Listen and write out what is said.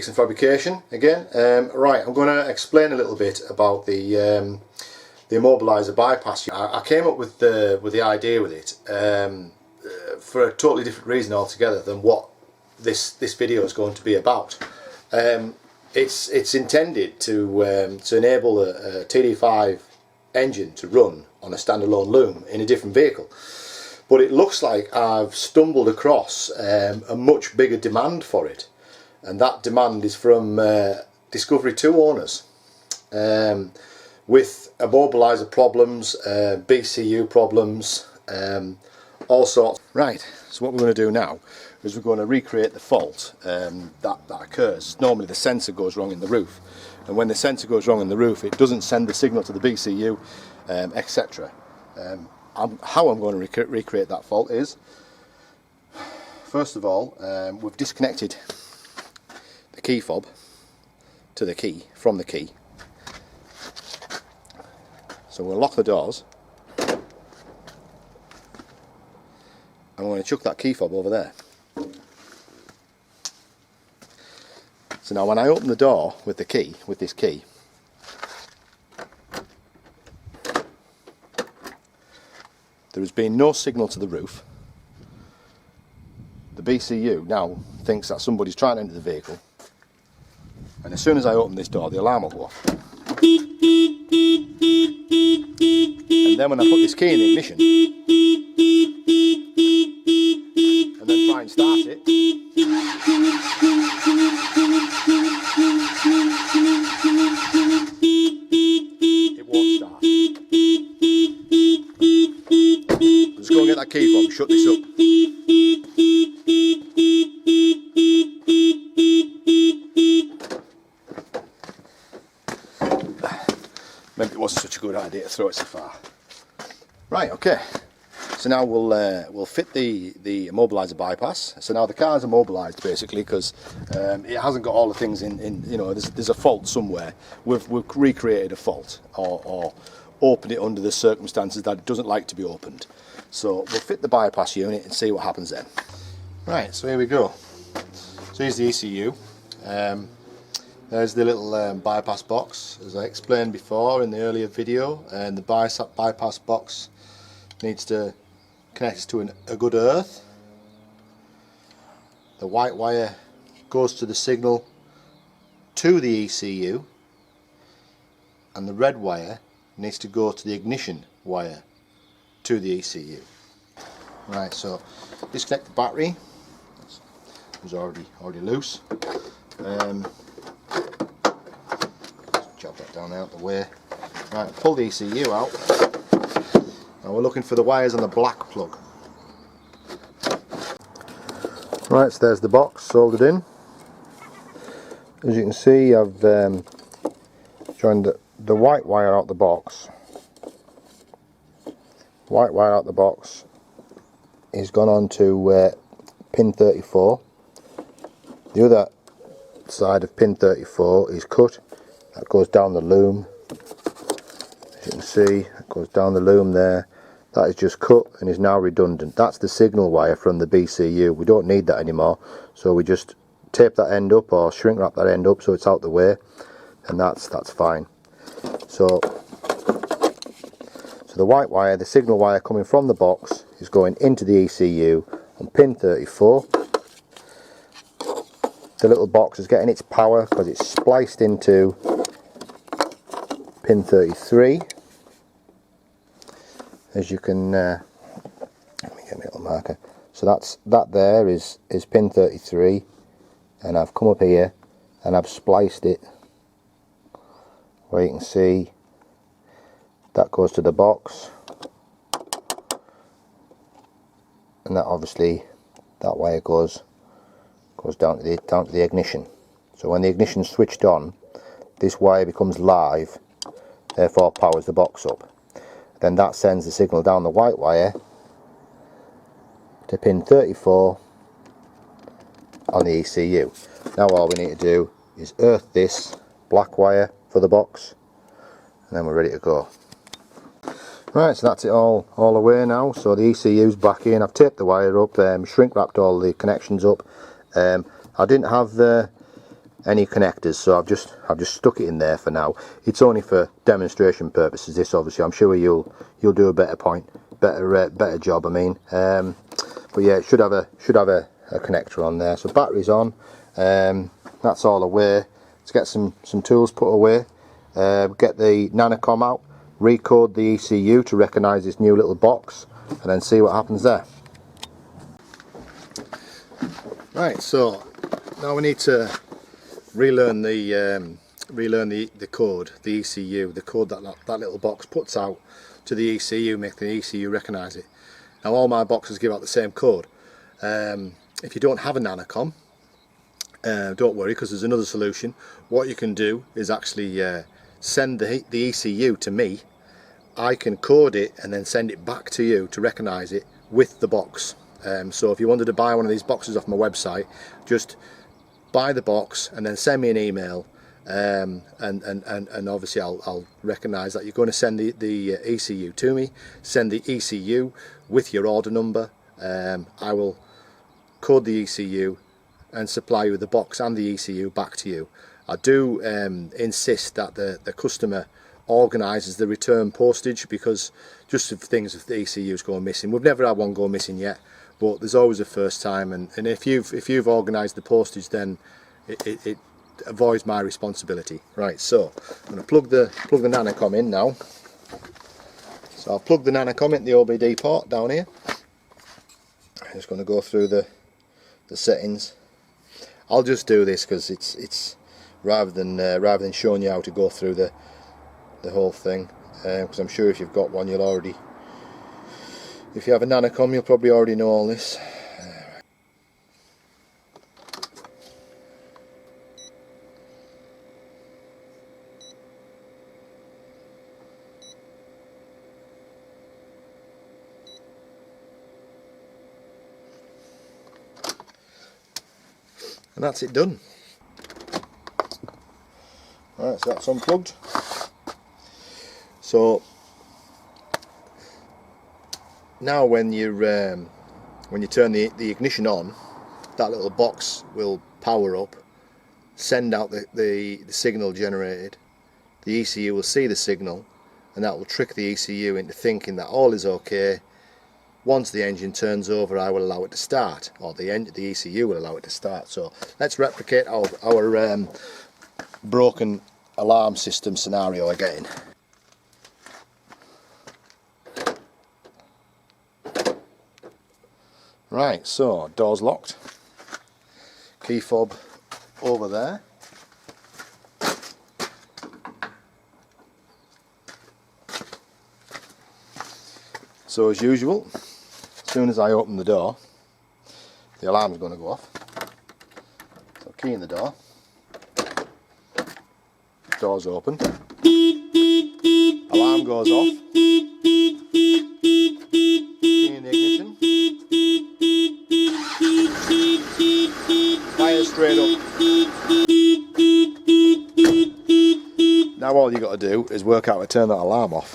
Optics and Fabrication again. Right, I'm going to explain a little bit about the immobiliser bypass. I came up with the idea with it for a totally different reason altogether than what this video is going to be about. It's intended to enable a TD5 engine to run on a standalone loom in a different vehicle. But it looks like I've stumbled across a much bigger demand for it, and that demand is from Discovery 2 owners with immobiliser problems, BCU problems, all sorts. Right, so what we're going to do now is we're going to recreate the fault that occurs. Normally the sensor goes wrong in the roof, and when the sensor goes wrong in the roof it doesn't send the signal to the BCU, etc. How I'm going to recreate that fault is, first of all, we've disconnected the key fob to the key from the key. So we'll lock the doors, and we're going to chuck that key fob over there. So now when I open the door with the key, with this key, there has been no signal to the roof. The BCU now thinks that somebody's trying to enter the vehicle, and as soon as I open this door the alarm will go off. And then when I put this key in the ignition and then try and start it, it won't start. Let's go and get that key fob, shut this up. Maybe it wasn't such a good idea to throw it so far. Right, okay. So now we'll fit the immobiliser bypass. So now the car's immobilised basically because it hasn't got all the things in you know, there's a fault somewhere. We've recreated a fault or opened it under the circumstances that it doesn't like to be opened. So we'll fit the bypass unit and see what happens then. Right, so here we go. So here's the ECU. There's the little bypass box, as I explained before in the earlier video, and the bypass box needs to connect to a good earth. The white wire goes to the signal to the ECU, and the red wire needs to go to the ignition wire to the ECU. Right, so disconnect the battery. It was already loose. Chop that down out the way. Right, pull the ECU out. Now we're looking for the wires on the black plug. Right, so there's the box soldered in. As you can see, I've joined the white wire out the box. White wire out the box is gone on to pin 34. The other side of pin 34 is cut. That goes down the loom. As you can see, it goes down the loom there. That is just cut and is now redundant. That's the signal wire from the BCU. We don't need that anymore, so we just tape that end up or shrink wrap that end up so it's out the way, and that's fine. So the white wire, the signal wire coming from the box, is going into the ECU on pin 34. The little box is getting its power because it's spliced into pin 33. As you can, let me get my little marker. So that there is pin 33, and I've come up here and I've spliced it where you can see that goes to the box, and that obviously that wire goes down to the ignition. So when the ignition's switched on, this wire becomes live, therefore powers the box up. Then that sends the signal down the white wire to pin 34 on the ECU. Now all we need to do is earth this black wire for the box, and then we're ready to go. Right, so that's it all away now. So the ECU's back in. I've taped the wire up, shrink wrapped all the connections up. I didn't have the any connectors, so I've just stuck it in there for now. It's only for demonstration purposes, this obviously. I'm sure you'll do a better job, I mean. But yeah, it should have a connector on there. So battery's on, that's all away. Let's get some tools put away, get the nanocom out, recode the ECU to recognise this new little box, and then see what happens there. Right, so now we need to relearn the code, the ECU, the code that little box puts out to the ECU, make the ECU recognise it. Now all my boxes give out the same code. If you don't have a nanocom, don't worry, because there's another solution. What you can do is actually send the ECU to me. I can code it and then send it back to you to recognise it with the box. So if you wanted to buy one of these boxes off my website, just buy the box and then send me an email, and obviously I'll recognise that you're going to send the ECU to me. Send the ECU with your order number. I will code the ECU and supply you with the box and the ECU back to you. I do insist that the customer organises the return postage, because just if things if the ECU's going missing, we've never had one go missing yet, but there's always a first time, and if you've organised the postage, then it avoids my responsibility. Right, so I'm going to plug the nanocom in now. So I'll plug the nanocom in the OBD port down here. I'm just going to go through the settings. I'll just do this because it's rather than showing you how to go through the whole thing, because I'm sure if you've got one, if you have a nanocom, you'll probably already know all this. And that's it done. Alright, so that's unplugged. So now when you turn the ignition on, that little box will power up, send out the signal generated. The ECU will see the signal, and that will trick the ECU into thinking that all is okay. Once the engine turns over, I will allow it to start, or the ECU will allow it to start. So let's replicate our broken alarm system scenario again. Right, so door's locked, key fob over there. So as usual, as soon as I open the door, the alarm's going to go off. So key in the door, door's open, alarm goes off, key in the ignition, fire straight up. Now all you got to do is work out how to turn that alarm off.